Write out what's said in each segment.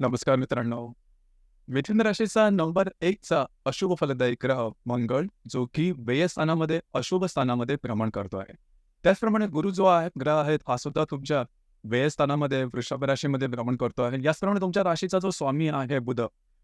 नमस्कार मित्रांनो. मिथुन राशीचा नंबर 1चा अशुभ फलदायी ग्रह मंगळ, जो की व्यय स्थानामध्ये अशुभ स्थानामध्ये भ्रमण करतो आहे. त्याचप्रमाणे गुरु जो आहे ग्रह आहे, हा सुद्धा तुमच्या व्यय स्थानामध्ये वृषभ राशीमध्ये भ्रमण करतो आहे. याचप्रमाणे तुमच्या राशीचा जो स्वामी आहे बुध,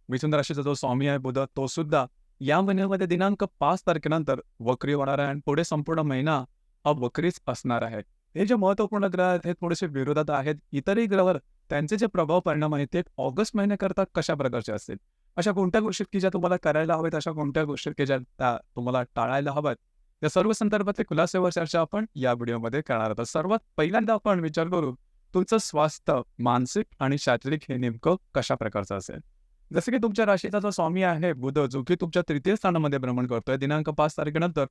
मिथुन राशीचा जो स्वामी आहे बुध, तो सुद्धा या महिन्यामध्ये दिनांक 5 तारखेनंतर वक्री होणार आहे आणि पुढे संपूर्ण महिना हा वक्रीच असणार आहे. हे जे महत्त्वपूर्ण ग्रह आहेत, हे थोडेसे विरोधात आहेत. इतरही ग्रह त्यांचे जे प्रभाव परिणाम आहेत ते ऑगस्ट महिन्याकरता कशा प्रकारचे असतील? अशा कोणत्या गोष्टी की ज्या तुम्हाला करायला हव्यात, अशा कोणत्या गोष्टी की ज्या त्या तुम्हाला टाळायला हव्यात? या सर्व संदर्भातल्या खुलासेवर चर्चा आपण या व्हिडिओमध्ये करणार आहोत. सर्वात पहिल्यांदा आपण विचार करू, तुमचं स्वास्थ्य मानसिक आणि शारीरिक हे नेमकं कशा प्रकारचं असेल? जसं की तुमच्या राशीचा जो स्वामी आहे बुध, जो की तुमच्या तृतीय स्थानामध्ये भ्रमण करतोय दिनांक 5 तारखेनंतर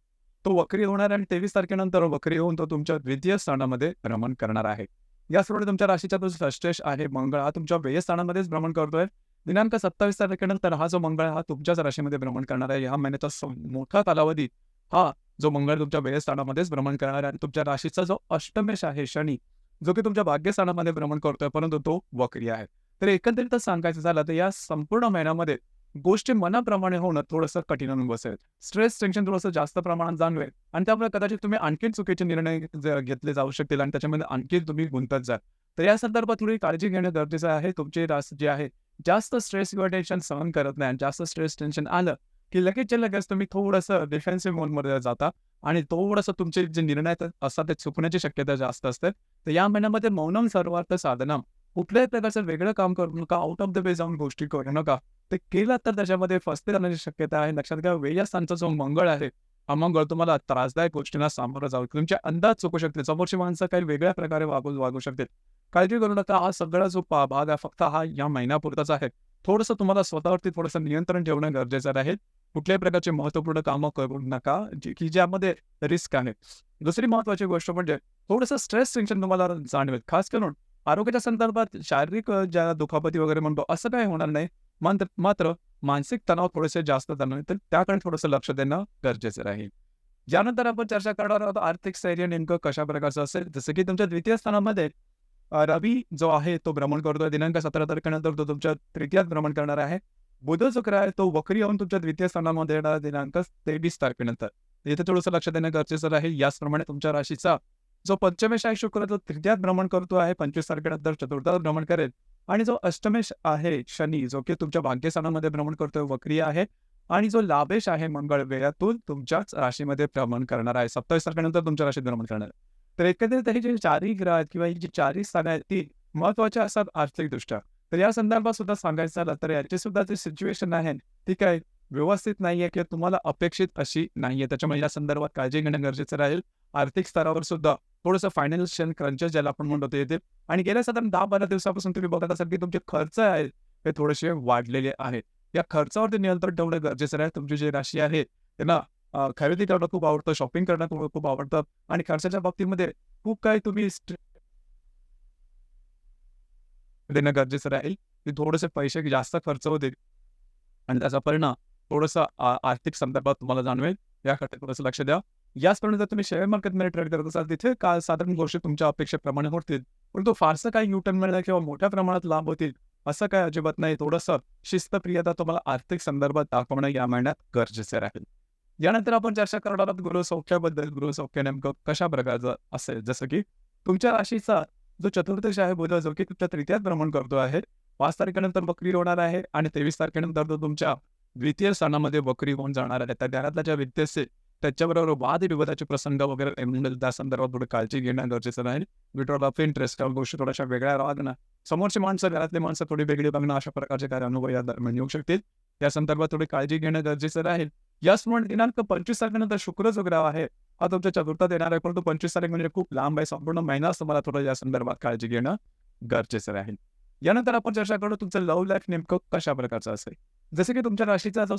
तो वक्री होणार आणि 23 तारखेनंतर वक्री होऊन तो तुमच्या द्वितीय स्थानामध्ये भ्रमण करणार आहे. याचप्रमाणे तुमच्या राशीचा जो षष्टेश आहे मंगळ, हा तुमच्या व्यय स्थानामध्येच भ्रमण करतोय. दिनांक 27 तारखेनंतर हा जो मंगळ हा तुमच्याच राशीमध्ये भ्रमण करणार आहे. ह्या महिन्याचा मोठा कालावधी हा जो मंगळ तुमच्या व्यय स्थानामध्येच भ्रमण करणार आहे आणि तुमच्या राशीचा जो अष्टमेश आहे शनी, जो की तुमच्या भाग्यस्थानामध्ये भ्रमण करतोय, परंतु तो वक्री आहे. तर एकंदरीतच सांगायचं झालं तर या संपूर्ण महिन्यामध्ये गोष्टी मनाप्रमाणे होणं थोडंसं कठीण होऊन बसेल. स्ट्रेस, टेन्शन थोडंसं जास्त प्रमाणात जाणवेल आणि त्यामुळे कदाचित तुम्ही आणखीन चुकीचे निर्णय घेतले जाऊ शकतील आणि त्याच्यामध्ये आणखी तुम्ही गुंतत जाल. तर या संदर्भात थोडी काळजी घेणं गरजेचं आहे. तुमची रास जी आहे, जास्त स्ट्रेस किंवा टेन्शन सहन करत नाही आणि जास्त स्ट्रेस, टेन्शन आलं, की लगेचच्या लगेच तुम्ही थोडंसं डिफेन्सिव्ह मोडमध्ये जाता आणि थोडंसं तुमचे जे निर्णय असतात ते चुकण्याची शक्यता जास्त असते. तर या महिन्यामध्ये मौनम सर्वार्थ साधनम, कुठल्याही प्रकारचं वेगळं काम करू नका, आउट ऑफ द वे जाऊन गोष्टी करू नका. ते केलं तर त्याच्यामध्ये फसते जाण्याची शक्यता आहे. लक्षात घ्या, व्ययस्थानचा जो मंगळ आहे, हा मंगळ तुम्हाला त्रासदायक गोष्टींना सामोरं जाऊ, तुमचे अंदाज चुकू शकते. समोरची माणसं काही वेगळ्या प्रकारे वागू शकतील. काळजी करू नका. हा सगळा जो भाग आहे फक्त हा या महिन्यापुरताच आहे. थोडंसं तुम्हाला स्वतःवरती थोडंसं नियंत्रण ठेवणं गरजेचं राहील. कुठल्याही प्रकारची महत्त्वपूर्ण कामं करू नका, की ज्यामध्ये रिस्क आहे. दुसरी महत्त्वाची गोष्ट म्हणजे थोडंसं स्ट्रेस, टेन्शन तुम्हाला जाणवेल. खास करून आरोग्याच्या संदर्भात शारीरिक ज्या दुखापती वगैरे म्हणतो, असं काही होणार नाही. मात्र मानसिक तणाव थोडेसे जास्त जाणवेल, तर त्याकडे थोडंसं लक्ष देणं गरजेचं राहील. यानंतर आपण चर्चा करणार आहोत आर्थिक स्थैर्य नेमकं कशा प्रकारचं असेल. जसं की तुमच्या द्वितीय स्थानामध्ये रवी जो आहे तो भ्रमण करतोय दिनांक 17 तारखेनंतर तो तुमच्या तृतीयात भ्रमण करणार आहे. बुध जो ग्रह आहे तो वक्री होऊन तुमच्या द्वितीय स्थानामध्ये येणार दिनांक 23 तारखेनंतर. इथे थोडंसं लक्ष देणं गरजेचं राहील. याचप्रमाणे तुमच्या राशीचा जो पंचमेश आहे शुक्र, तो तृतीयात भ्रमण करतो आहे. 25 तारखेनंतर चतुर्थात भ्रमण करेल आणि जो अष्टमेश आहे शनी, जो की तुमच्या भाग्यस्थानामध्ये भ्रमण करतोय, वक्री आहे आणि जो लाभेश आहे मंगळ, व्ययातून तुमच्याच राशीमध्ये भ्रमण करणार आहे. 27 तारखेनंतर तुमच्या राशीत भ्रमण करणार आहे. तर एकंदरीत हे जे चारही ग्रह आहेत किंवा ही जी चारही स्थानं आहेत ती महत्त्वाची असतात आर्थिकदृष्ट्या. तर या संदर्भात सुद्धा सांगायचं झालं तर याची सुद्धा जी सिच्युएशन आहे ती काय व्यवस्थित नाहीये किंवा तुम्हाला अपेक्षित अशी नाहीये. त्याच्यामुळे या संदर्भात काळजी घेणं गरजेचं राहील. आर्थिक स्तरावर सुद्धा थोडंसं फायनान्शियल क्रंचेस ज्याला आपण म्हणतो ते येतील आणि गेल्या साधारण 10-12 दिवसापासून तुम्ही बघत असाल की तुमचे खर्च आहेत हे थोडेसे वाढलेले आहेत. या खर्चावरती नियंत्रण ठेवणं गरजेचं आहे. तुमची जी राशी आहे त्यांना खरेदी करणं खूप आवडतं, शॉपिंग करणं खूप आवडतं आणि खर्चाच्या बाबतीमध्ये खूप काही तुम्ही देणं गरजेचं राहील, की थोडेसे पैसे जास्त खर्च होतील आणि त्याचा परिणाम थोडंसं आर्थिक संदर्भात तुम्हाला जाणवेल. याकडे थोडंसं लक्ष द्या. याचप्रमाणे जर तुम्ही शेअर मार्केटमध्ये ट्रेड करत असाल, तिथे काय साधारण गोष्टी तुमच्या अपेक्षेप्रमाणे होतील. परंतु फारसं काही यू-टर्न मिळणार किंवा मोठ्या प्रमाणात लाभ होतील, असं काही अजिबात नाही. थोडंसं शिस्तप्रियता तुम्हाला आर्थिक संदर्भात दाखवणं या महिन्यात गरजेचं राहील. यानंतर आपण चर्चा करणार आहोत गृहसौख्याबद्दल. गृहसौख्य नेमकं कशा प्रकारचं असेल? जसं की तुमच्या राशीचा जो चतुर्थश आहे बुध, जो की तुमच्या तृतीयात भ्रमण करतो आहे. 5 तारखेनंतर वक्री होणार आहे आणि 23 तारखेनंतर तो तुमच्या द्वितीय स्थानामध्ये वक्री होऊन जाणार आहे. त्या घरातल्या ज्या व्यक्ती असतील त्याच्याबरोबर वादविवादाचे प्रसंग वगैरे येतील, त्या संदर्भात थोडी काळजी घेणं गरजेचं राहील. विड्रॉल ऑफ इंटरेस्ट त्या गोष्टी थोड्याशा वेगळ्या वागणं, समोरची माणसं, घरातली माणसं थोडी वेगळी बघणं, अशा प्रकारचे काही अनुभव या दरम्यान येऊ शकतील. या संदर्भात थोडी काळजी घेणं गरजेचं राहील. याचप्रमाणे दिनांक 25 तारखेनंतर शुक्र जो ग्रह आहे हा तुमच्या चतुर्थात येणार आहे, परंतु 25 तारीख म्हणजे खूप लांब आहे. संपूर्ण महिनाच तुम्हाला थोडं या संदर्भात काळजी घेणं गरजेचं राहील. यानंतर आपण चर्चा करू तुमचं लव्ह लाईफ नेमकं कशा प्रकारचं असेल. जसं की तुमच्या राशीचा जो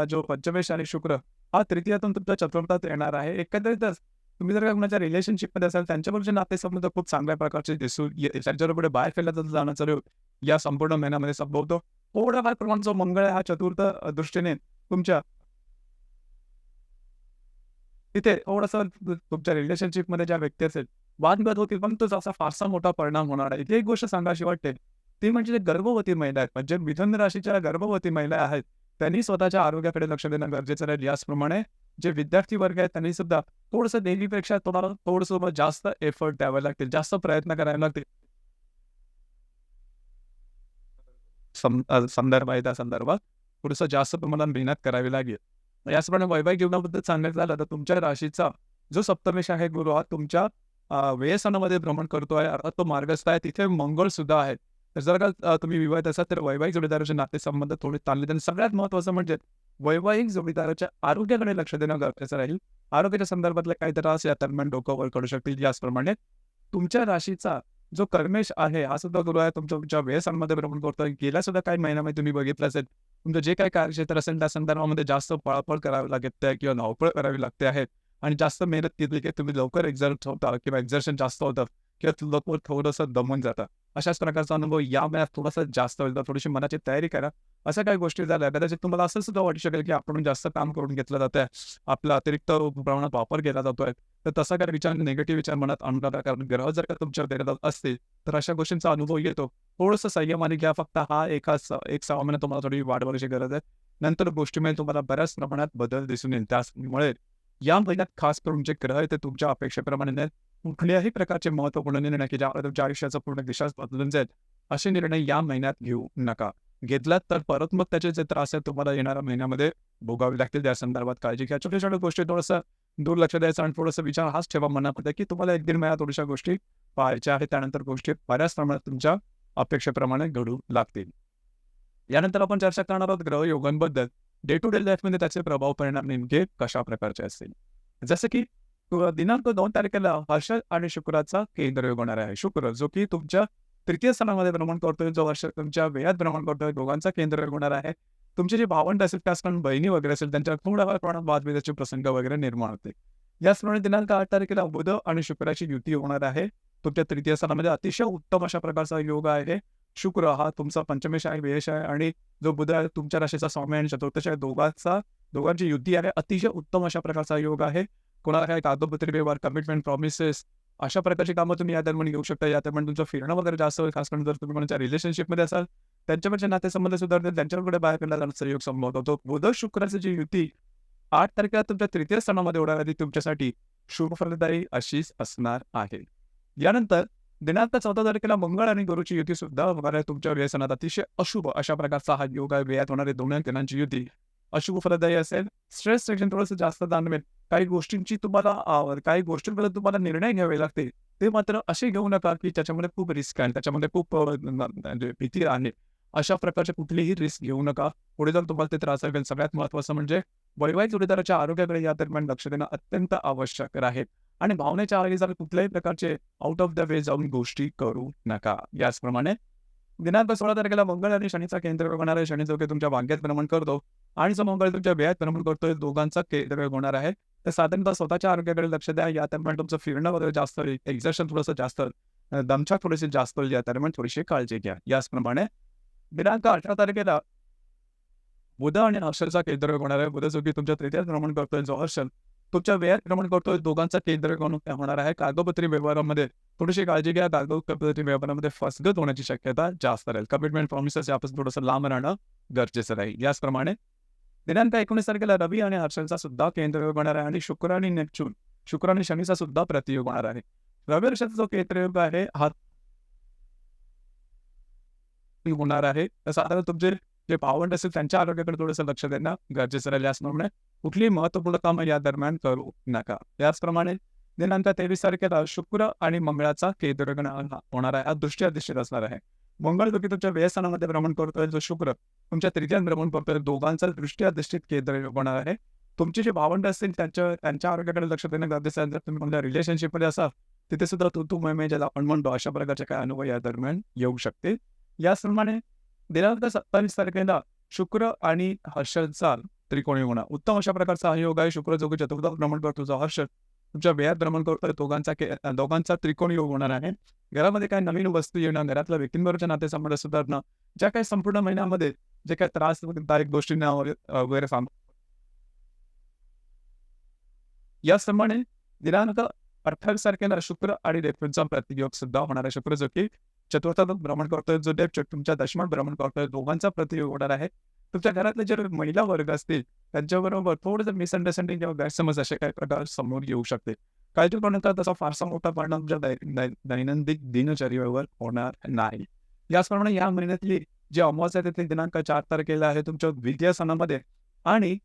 जो पंचमेश आणि शुक्र हा तृतीयातून तुमच्या चतुर्थात येणार आहे. एकंदरीतच तुम्ही जर का कुणाच्या रिलेशनशिपमध्ये असाल, त्यांच्याबरोबरचे नातेसंबंध खूप चांगल्या प्रकारचे दिसून येतील. त्यांच्याबरोबर बाहेर फिरण्याचं जाणं चालू या संपूर्ण महिन्यामध्ये संभवतो. थोडाफार प्रमाणात जो मंगळ आहे हा चतुर्थ दृष्टीने तुमच्या तिथे थोडंसं तुमच्या रिलेशनशिपमध्ये ज्या व्यक्ती असेल, वादविवाद होतील, पण तो असा फारसा मोठा परिणाम होणार आहे. इथे एक गोष्ट सांगावीशी वाटते, ती म्हणजे गर्भवती महिला आहेत. म्हणजे मिथुन राशीच्या गर्भवती महिला आहेत, त्यांनी स्वतःच्या आरोग्याकडे लक्ष देणं गरजेचं राहील. याचप्रमाणे जे विद्यार्थी वर्ग आहेत, त्यांनी सुद्धा थोडंसं नेहमीपेक्षा थोडंसं जास्त एफर्ट द्यावे लागतील, जास्त प्रयत्न करावे लागतील. संदर्भ आहे त्या संदर्भात थोडंसं जास्त प्रमाणात मेहनत करावी लागेल. याचप्रमाणे वैवाहिक जीवनाबद्दल सांगायचं झालं तर तुमच्या राशीचा जो सप्तमेश आहे गुरु हा तुमच्या व्ययस्थानामध्ये भ्रमण करतोय, अर्थात तो मार्गस्थ आहे. तिथे मंगळ सुद्धा आहे. तर जर का तुम्ही विवाहित असाल तर वैवाहिक जोडीदाराचे नातेसंबंध थोडे ताणले आणि सगळ्यात महत्त्वाचं म्हणजे वैवाहिक जोडीदाराच्या आरोग्याकडे लक्ष देणं गरजेचं राहील. आरोग्याच्या संदर्भातले काही त्रास या दरम्यान डोकं वर करू शकतील. याचप्रमाणे तुमच्या राशीचा जो कर्मेश आहे, हा सुद्धा गुरु आहे तुमच्या व्ययस्थानामध्ये भ्रमण करतोय. गेल्या सुद्धा काही महिन्यामध्ये तुम्ही बघितलं असेल, तुमचं जे काही कार्यक्षेत्र असेल त्या संदर्भामध्ये जास्त पळापळ करावी लागते आहे किंवा धावपळ करावी लागते आहे आणि जास्त मेहनत केली की तुम्ही लवकर एक्झर्ट होता किंवा एक्झर्शन जास्त होतं किंवा लवकर थोडंसं दमून जातं. अशाच प्रकारचा अनुभव या महिन्यात थोडासा जास्त होईल. तर थोडीशी मनाची तयारी करा. अशा काही गोष्टी झाल्या कदाचित तुम्हाला असं सुद्धा वाटू शकेल की आपण जास्त काम करून घेतलं जातंय. आपला अतिरिक्त प्रमाणात वापर केला जातोय. तर तसा काही विचार निगेटिव्ह विचार मनात आणू नका. कारण ग्रह जर का तुमच्यावर देण्यात असतील तर अशा गोष्टींचा अनुभव येतो. थोडंसं संयमाने घ्या. फक्त हा एक 6 महिने तुम्हाला थोडी वाट बघायची गरज आहे. नंतर गोष्टीमध्ये तुम्हाला बऱ्याच प्रमाणात बदल दिसून येईल. त्यामुळे या महिन्यात खास करून जे ग्रह आहेत ते तुमच्या अपेक्षेप्रमाणे नाहीत. कुठल्याही प्रकारचे महत्त्वपूर्ण निर्णय की ज्यामुळे तुमच्या आयुष्याचा पूर्ण दिशाच बदलून जाईल, असे निर्णय या महिन्यात घेऊ नका. घेतलात तर परत मग त्याचे जे त्रास आहेत तुम्हाला येणाऱ्या महिन्यामध्ये भोगावे लागतील. त्या संदर्भात काळजी घ्या. छोट्या-छोट्या गोष्टी थोडंसं दुर्लक्ष द्यायचं आणि थोडंसं विचार हाच ठेवा मनामध्ये की तुम्हाला 1-1.5 महिना थोड्याशा गोष्टी पाहायच्या आहेत. त्यानंतर गोष्टी बऱ्याच प्रमाणात तुमच्या अपेक्षेप्रमाणे घडू लागतील. यानंतर आपण चर्चा करणार आहोत ग्रहयोगांबद्दल. डे टू डे लाईफमध्ये त्याचे प्रभाव परिणाम नेमके कशा प्रकारचे असतील. जसं की दिनांक 2 तारखेला हर्ष आणि शुक्राचा केंद्रयोग होणार आहे. शुक्र जो की तुमच्या तृतीय स्थानामध्ये भ्रमण करतोय, जो हर्ष तुमच्या व्ययात भ्रमण करतोय, दोघांचा केंद्रयोग होणार आहे. तुमचे जे भावंड असेल त्याच कारण बहिणी वगैरे असेल त्यांच्या थोड्याफार प्रमाणात वादविवादाचे प्रसंग वगैरे निर्माण होते. याचप्रमाणे दिनांक 8 तारखेला बुध आणि शुक्राची युती होणार आहे. तुमच्या तृतीय स्थानामध्ये अतिशय उत्तम अशा प्रकारचा योग आहे. शुक्र हा तुमचा पंचमेश आहे, व्ययश आहे आणि जो बुध आहे तुमच्या राशीचा स्वामी आणि चतुर्थश आहे. दोघांची युती आहे. अतिशय उत्तम अशा प्रकारचा योग आहे. कोणाला काही कागदपत्री व्यवहार, कमिटमेंट, प्रॉमिसेस अशा प्रकारची कामं तुम्ही या दरम्यान घेऊ शकता. या दरम्यान तुमचं फिरणं वगैरे जास्त होईल. खास करून जर तुम्ही कोणाच्या रिलेशनशिपमध्ये असाल, त्यांच्याकडचे नातेसंबंध सुधारतील, त्यांच्याकडे बाहेर पडला जाण्याचा योग संभवत होतो. बुध शुक्राची जी युती 8 तारखेला तुमच्या तृतीय स्थानामध्ये होणार आहे, ती तुमच्यासाठी शुभफलदायी अशीच असणार आहे. यानंतर दिनांक 14 तारखेला मंगळ आणि गुरूची युती सुद्धा होणार आहे तुमच्या व्यसनात. अतिशय अशुभ अशा प्रकारचा हा योग आहे. व्ययात होणारे दोन्ही ग्रहांची युती अशुभ फलदायी असेल. स्ट्रेस टेन्शन थोडंसं जास्त जाणवेल. काही गोष्टींची काही गोष्टींबद्दल तुम्हाला निर्णय घ्यावे लागतील. ते मात्र असे घेऊ नका की त्याच्यामध्ये खूप रिस्क आहे, त्याच्यामध्ये खूप म्हणजे भीती आहे. अशा प्रकारचे कुठलीही रिस्क घेऊ नका. पुढे जाऊन तुम्हाला ते त्रास होईल. सगळ्यात महत्त्वाचं म्हणजे वैवाहिक जोडीदाराच्या आरोग्याकडे या दरम्यान लक्ष देणं अत्यंत आवश्यक आहे. आणि भावनेच्या आहारी जाऊन कुठल्याही प्रकारचे आउट ऑफ द वे जाऊन गोष्टी करू नका. याचप्रमाणे दिनांक 16 तारखेला मंगळ आणि शनीचा केंद्रयोग होणार आहे. शनी जो की तुमच्या भाग्यात भ्रमण करतो आणि जो मंगळ तुमच्या व्ययात भ्रमण करतोय, दोघांचा केंद्रयोग होणार आहे. तर साधारणतः स्वतःच्या आरोग्याकडे लक्ष द्या. या दरम्यान तुमचं फिरणं वगैरे जास्त होईल, एक्झर्शन थोडंसं जास्त होईल, दमछाक थोडीशी जास्त होईल. या दरम्यान थोडीशी काळजी घ्या. याचप्रमाणे दिनांक 18 तारखेला बुध आणि हर्षलचा केंद्रयोग होणार आहे. बुध जो की तुमच्या तृतीयात भ्रमण करतोय, जो हर्षल तुमच्या व्ययात भ्रमण करतोय, दोघांचा केंद्रयोग होणार आहे. कागदपत्री व्यवहारामध्ये थोडीशी काळजी घ्या. कागदपत्री व्यवहारामध्ये फसगत होण्याची शक्यता जास्त राहील. कमिटमेंट, प्रॉमिसेस यापासून थोडंसं लांब राहणं गरजेचं राहील. याचप्रमाणे दिनांक 19 तारखेला रवी आणि हर्षलचा सुद्धा केंद्रयोग होणार आहे आणि शुक्र आणि नेपच्यून, शुक्र आणि शनीचा सुद्धा प्रतियोग होणार आहे. रवी हर्षलचा जो केंद्रयोग आहे हा होणार आहे. तर साधारण तुमचे जे भावंड असेल त्यांच्या आरोग्याकडे थोडंसं लक्ष देणं गरजेचं राहील. याचप्रमाणे कुठलीही महत्त्वपूर्ण कामं या दरम्यान करू नका. त्याचप्रमाणे दिनांक 23 तारखेला शुक्र आणि मंगळाचा केंद्रयोग होणार आहे. हा दृष्टी अधिष्ठित असणार आहे. मंगळ जो की तुमच्या व्ययस्थानामध्ये भ्रमण करतोय, जो शुक्र तुमच्या तृतीयात भ्रमण करतोय, दोघांचा दृष्टी अधिष्ठित केंद्रयोग होणार आहे. तुमचे जे भावंड असतील त्यांच्या आरोग्याकडे लक्ष देणं गरजेचं आहे. जर तुम्ही कोणत्या रिलेशनशिपमध्ये असाल तिथे सुद्धा तू मै ज्याला आपण म्हणतो अशा प्रकारचे काही अनुभव या दरम्यान येऊ शकतील. याचप्रमाणे दिनांक 27 तारखेला शुक्र आणि हर्षलचा त्रिकोणी होणार. उत्तम अशा प्रकारचा हा योग आहे. शुक्र जो की चतुर्थात भ्रमण करतो, जो हर्ष तुमच्या व्ययात भ्रमण करतोय, दोघांचा त्रिकोणी योग होणार आहे. घरामध्ये काही नवीन वस्तू येणं, घरातल्या व्यक्तींबरोबरच्या नातेसंबंध सुधारणं, ज्या काही संपूर्ण महिन्यामध्ये जे काही त्रासदायक गोष्टींना वगैरे याचप्रमाणे दिनांक 28 तारखेला शुक्र आणि नेपच्यूनचा प्रतियोग सुद्धा होणार आहे. शुक्र जो की चतुर्थात भ्रमण करतोय, जो तुमच्या दशमात भ्रमण करतोय, दोघांचा प्रतियोग होणार आहे. तुमच्या घरातले जे महिला वर्ग असतील, त्यांच्याबरोबर थोडंसं मिसअंडरस्टँडिंग किंवा गैरसमज असे काही प्रकार समोर येऊ शकते. काळजी करू नका, तसा फारसा मोठा परिणाम तुमच्या दैनंदिन दिनचर्येवर होणार नाही. याचप्रमाणे या महिन्यातली जी अमावास्या आहे, ती दिनांक 4 तारखेला आहे तुमच्या द्वितीय सणामध्ये आणि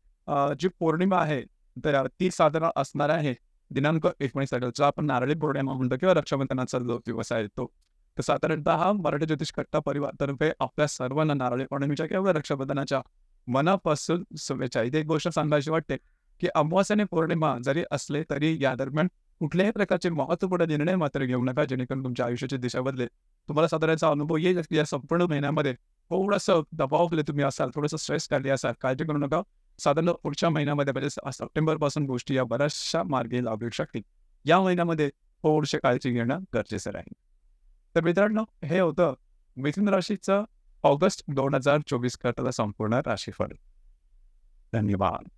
जी पौर्णिमा आहे, तर ती साधारण असणार आहे दिनांक 19 तारखेला, आपण नारळी पौर्णिमा म्हणतो किंवा रक्षाबंधनाचा जो दिवस आहे तो. तर साधारणतः मराठी ज्योतिष कट्टा परिवारातर्फे आपल्या सर्वांना नारळी पौर्णिमेच्या किंवा रक्षाबंधनाच्या मनापासून शुभेच्छा. इथे एक गोष्ट सांगायची वाटते, की अमावास्या आणि पौर्णिमा जरी असले तरी या दरम्यान कुठल्याही प्रकारचे महत्त्वपूर्ण निर्णय मात्र घेऊ नका, जेणेकरून तुमच्या आयुष्याची दिशा बदलेल. तुम्हाला साधारण याचा अनुभव येईल या संपूर्ण महिन्यामध्ये थोडंसं दबावाखाली तुम्ही असाल, थोडंसं स्ट्रेस खाली असाल, काळजी करू नका. साधारण पुढच्या महिन्यामध्ये म्हणजे सप्टेंबरपासून गोष्टी या बऱ्याचशा मार्गी लागू शकतील. या महिन्यामध्ये थोडीशी काळजी घेणं गरजेचं राहील. तर मित्रांनो, हे होतं मिथुन राशीचं ऑगस्ट 2024 करताना संपूर्ण राशीफळ. धन्यवाद.